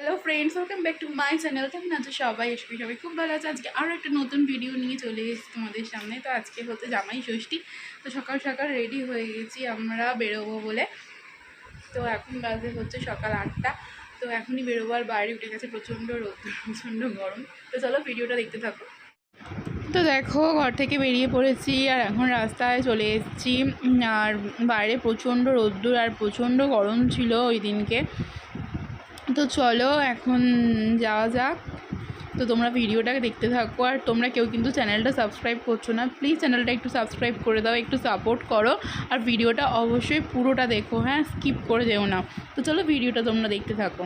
Hello friends, welcome back to my channel. কেমন আছো সবাই? সবাই খুব ভালো আছে। আজকে আরও একটা নতুন ভিডিও নিয়ে চলে এসেছি তোমাদের সামনে। তো আজকে হচ্ছে জামাই ষষ্ঠী। তো সকাল সকাল রেডি হয়ে গেছি আমরা বেরোবো বলে। তো এখন বাজে হচ্ছে সকাল 8টা। তো এখনই বেরোবো, আর বাইরে উঠে গেছে প্রচণ্ড রোদ, প্রচণ্ড গরম। তো চলো ভিডিওটা দেখতে থাকো। তো দেখো, ঘর থেকে বেরিয়ে পড়েছি আর এখন রাস্তায় চলে এসেছি। আর বাইরে প্রচণ্ড রোদ্দুর আর প্রচণ্ড গরম ছিল ওই দিনকে। তো চলো এখন যাওয়া যাক। তো তোমরা ভিডিওটাকে দেখতে থাকো, আর তোমরা কেউ কিন্তু চ্যানেলটা সাবস্ক্রাইব করছো না, প্লিজ চ্যানেলটা একটু সাবস্ক্রাইব করে দাও, একটু সাপোর্ট করো। আর ভিডিওটা অবশ্যই পুরোটা দেখো, হ্যাঁ, স্কিপ করে যেও না। তো চলো ভিডিওটা তোমরা দেখতে থাকো।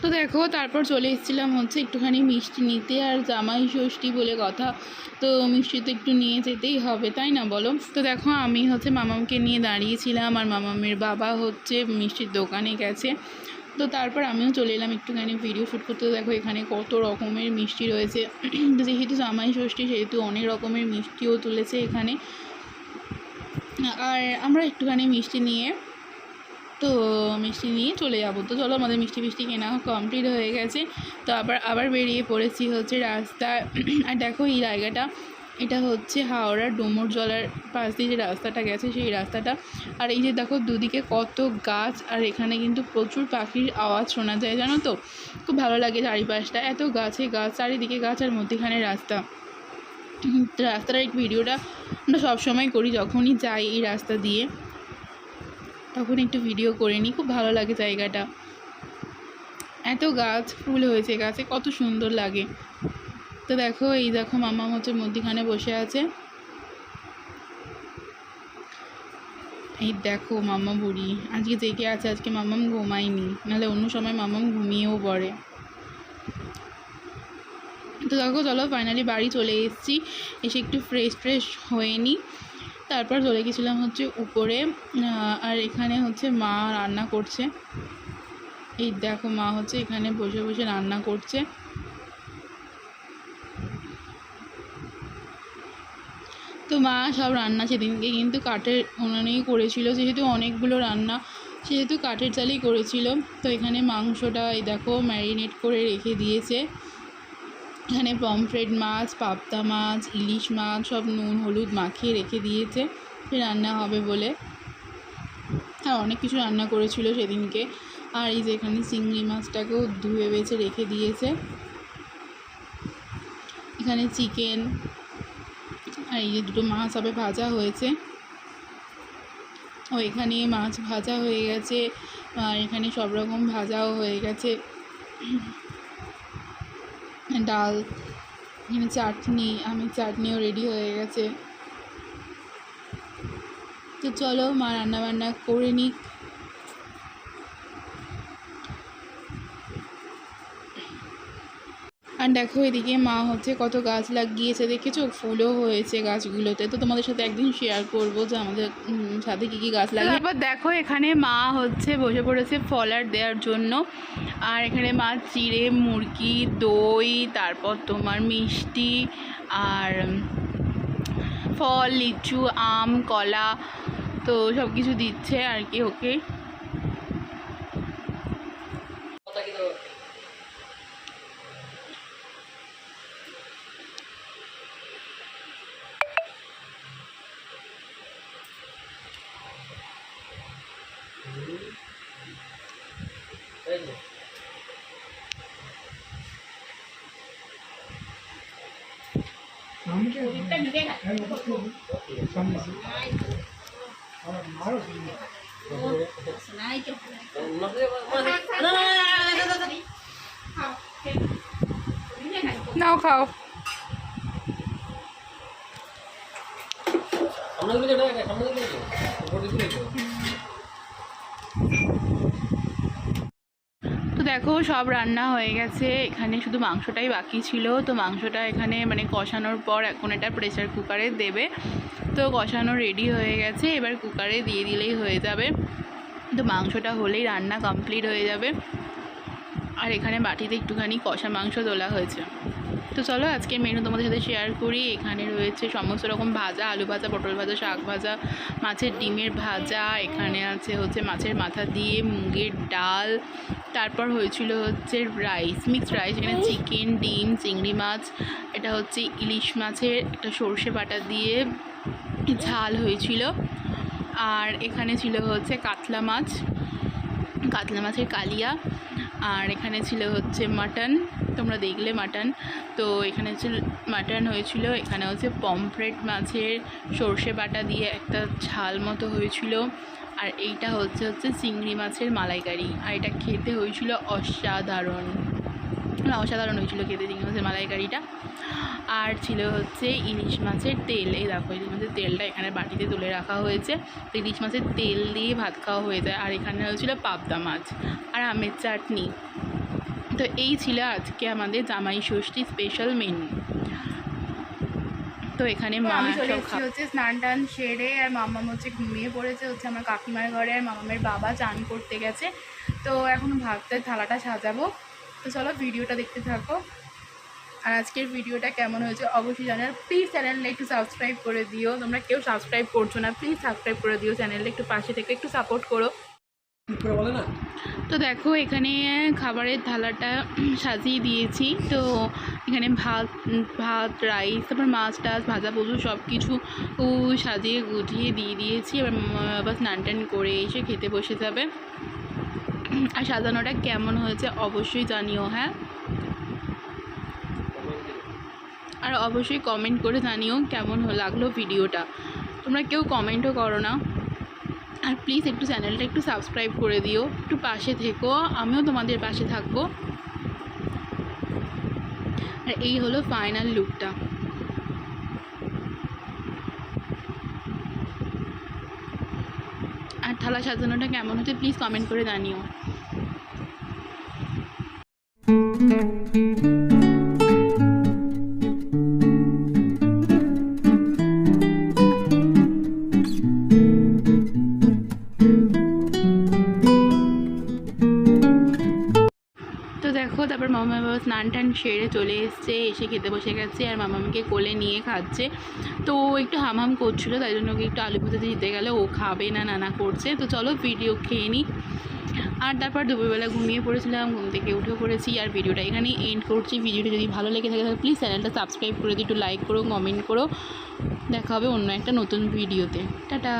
তো দেখো, তারপর চলে এসেছিলাম হচ্ছে একটুখানি মিষ্টি নিতে, আর জামাই ষষ্ঠী বলে কথা, তো মিষ্টি তো একটু নিয়ে যেতেই হবে, তাই না বলো? তো দেখো, আমি হচ্ছে মামামকে নিয়ে দাঁড়িয়েছিলাম, আর মামামের বাবা হচ্ছে মিষ্টির দোকানে গেছে। তো তারপর আমিও চলে এলাম একটুখানি ভিডিও শ্যুট করতে। দেখো এখানে কত রকমের মিষ্টি রয়েছে, যেহেতু জামাই ষষ্ঠী সেহেতু অনেক রকমের মিষ্টিও তুলেছে এখানে। আর আমরা একটুখানি মিষ্টি নিয়ে চলে যাবো। তো চলো, আমাদের মিষ্টি কেনা কমপ্লিট হয়ে গেছে। তো আবার বেরিয়ে পড়েছি হচ্ছে রাস্তায়। আর দেখো এই জায়গাটা, এটা হচ্ছে হাওড়ার ডুমুরজলার পাশ দিয়ে যে রাস্তাটা গেছে সেই রাস্তাটা। আর এই যে দেখো দুদিকে কত গাছ, আর এখানে কিন্তু প্রচুর পাখির আওয়াজ শোনা যায়, জানো তো? খুব ভালো লাগে চারিপাশটা, এত গাছে গাছ, চারিদিকে গাছ, আর মধ্যেখানে রাস্তা। রাস্তার এই ভিডিওটা আমরা সবসময় করি, যখনই যাই এই রাস্তা দিয়ে তখন একটু ভিডিও করে নিই। খুব ভালো লাগে জায়গাটা, এত গাছ ফুল হয়েছে গাছে, কত সুন্দর লাগে। তো দেখো, এই দেখো মামা হচ্ছে মধ্যখানে বসে আছে। এই দেখো মামা বুড়ি আজকে জেগে আছে, আজকে মামাম ঘুমায়নি, নাহলে অন্য সময় মামাম ঘুমিয়েও পড়ে। তো দেখো, চলো ফাইনালি বাড়ি চলে এসেছি। এসে একটু ফ্রেশ হয়ে নিই, তারপর চলে গেছিলাম হচ্ছে উপরে। আর এখানে হচ্ছে মা রান্না করছে। এই দেখো, মা হচ্ছে এখানে বসে বসে রান্না করছে। তো মা সব রান্না সেদিনকে কিন্তু কাঠের উনুনেই করেছিল, যেহেতু অনেকগুলো রান্না, সেহেতু কাঠের চালেই করেছিল। তো এখানে মাংসটা এই দেখো ম্যারিনেট করে রেখে দিয়েছে। এখানে পমফ্রেট মাছ, পাবদা মাছ, ইলিশ মাছ সব নুন হলুদ মাখিয়ে রেখে দিয়েছে, সে রান্না হবে বলে। আর অনেক কিছু রান্না করেছিল সেদিনকে। আর এই যে এখানে চিংড়ি মাছটাকেও ধুয়ে বেছে রেখে দিয়েছে। এখানে চিকেন, আর এই যে দুটো মাছ হবে ভাজা হয়েছে। ও এখানে মাছ ভাজা হয়ে গেছে, আর এখানে সব রকম ভাজাও হয়ে গেছে। ডাল, এখানে চাটনি, আমের চাটনিও রেডি হয়ে গেছে। তো চলো মা রান্নাবান্না করে নিক। আর দেখো এদিকে মা হচ্ছে কত গাছ লাগিয়েছে, দেখেছো ফুলও হয়েছে গাছগুলোতে। তো তোমাদের সাথে একদিন শেয়ার করবো যে আমাদের সাথে কী কী গাছ লাগিয়ে। তারপর দেখো এখানে মা হচ্ছে বসে পড়েছে ফলার দেওয়ার জন্য। আর এখানে মা চিড়ে, মুরগি, দই, তারপর তোমার মিষ্টি আর ফল, লিচু, আম, কলা, তো সব কিছু দিচ্ছে আর কি ওকে। নাও খাও। তো দেখো সব রান্না হয়ে গেছে, এখানে শুধু মাংসটাই বাকি ছিল। তো মাংসটা এখানে মানে কষানোর পর এখন এটা প্রেসার কুকারে দেবে। তো কষানো রেডি হয়ে গেছে, এবার কুকারে দিয়ে দিলেই হয়ে যাবে। তো মাংসটা হলেই রান্না কমপ্লিট হয়ে যাবে। আর এখানে বাটিতে একটুখানি কষা মাংস তোলা হয়েছে। তো চলো আজকের মেনু তোমাদের সাথে শেয়ার করি। এখানে রয়েছে সমস্ত রকম ভাজা, আলু ভাজা, পটল ভাজা, শাক ভাজা, মাছের ডিমের ভাজা, এখানে আছে হচ্ছে মাছের মাথা দিয়ে মুগের ডাল, তারপর হয়েছিল হচ্ছে রাইস, মিক্সড রাইস, এখানে চিকেন, ডিম, চিংড়ি মাছ, এটা হচ্ছে ইলিশ মাছের একটা সর্ষে বাটা দিয়ে ঝাল হয়েছিল। আর এখানে ছিল হচ্ছে কাতলা মাছের কালিয়া। আর এখানে ছিল হচ্ছে মাটন, তোমরা দেখলে মাটন। তো এখানে হচ্ছে মাটন হয়েছিল। এখানে হচ্ছে পমফ্রেট মাছের সর্ষে বাটা দিয়ে একটা ঝাল মতো হয়েছিল। আর এইটা হচ্ছে চিংড়ি মাছের মালাইকারি। আর এটা খেতে হয়েছিল অসাধারণ হয়েছিল খেতে চিংড়ি মাছের মালাইকারিটা। আর ছিল হচ্ছে ইলিশ মাছের তেল। এই দেখো ইলিশ মাছের তেলটা এখানে বাটিতে তুলে রাখা হয়েছে। তো ইলিশ মাছের তেল দিয়ে ভাত খাওয়া হয়ে যায়। আর এখানে হয়েছিল পাবদা মাছ আর আমের চাটনি। তো এই ছিল আজকে আমাদের জামাই ষষ্ঠী স্পেশাল মেনু। তো এখানে মা হচ্ছে স্নান টান সেরে আর মামাম হচ্ছে ঘুমিয়ে পড়েছে হচ্ছে আমার কাকিমার ঘরে। আর মামামের বাবা চান করতে গেছে। তো এখন ভাতের থালাটা সাজাবো। তো চলো ভিডিওটা দেখতে থাকো। আর আজকের ভিডিওটা কেমন হয়েছে অবশ্যই জানার। প্লিজ চ্যানেলটা একটু সাবস্ক্রাইব করে দিও। তোমরা কেউ সাবস্ক্রাইব করছো না, প্লিজ সাবস্ক্রাইব করে দিও চ্যানেলটা, একটু পাশে থেকে একটু সাপোর্ট করো। তো দেখো এখানে খাবারের থালাটা সাজিয়ে দিয়েছি। তো এখানে ভাত, রাইস, তারপর মাছ টাছ, ভাজা ভুজু সব কিছু সাজিয়ে গুছিয়ে দিয়ে দিয়েছি। এবার বাবা স্নান টান করে এসে খেতে বসে যাবে। আর সাজানোটা কেমন হয়েছে অবশ্যই জানিও, হ্যাঁ। আর অবশ্যই কমেন্ট করে জানিও কেমন লাগলো ভিডিওটা। তোমরা কেউ কমেন্টও করো না। আর প্লিজ একটু চ্যানেলটা একটু সাবস্ক্রাইব করে দিও, একটু পাশে থেকো, আমিও তোমাদের পাশে থাকবো। আর এই হলো ফাইনাল লুকটা। আর থালা সাজানোটা কেমন হচ্ছে প্লিজ কমেন্ট করে জানিও। দেখো তারপর মামা বাবা স্নান টান সেরে চলে এসছে, এসে খেতে বসে গেছে। আর মামাকে কোলে নিয়ে খাচ্ছে। তো একটু হামহাম করছিলো, তাই জন্য ওকে একটু আলু ভাজা দিতে গেলে ও খাবে না, নানা করছে। তো চলো ভিডিও খেয়ে নিই। আর তারপর দুপুরবেলা ঘুমিয়ে পড়েছিলাম, ঘুম থেকে উঠে পড়েছি। আর ভিডিওটা এখানেই এন্ড করছি। ভিডিওটা যদি ভালো লেগে থাকে তাহলে প্লিজ চ্যানেলটা সাবস্ক্রাইব করে দিই, একটু লাইক করো, কমেন্ট করো। দেখা হবে অন্য একটা নতুন ভিডিওতে। টাটা।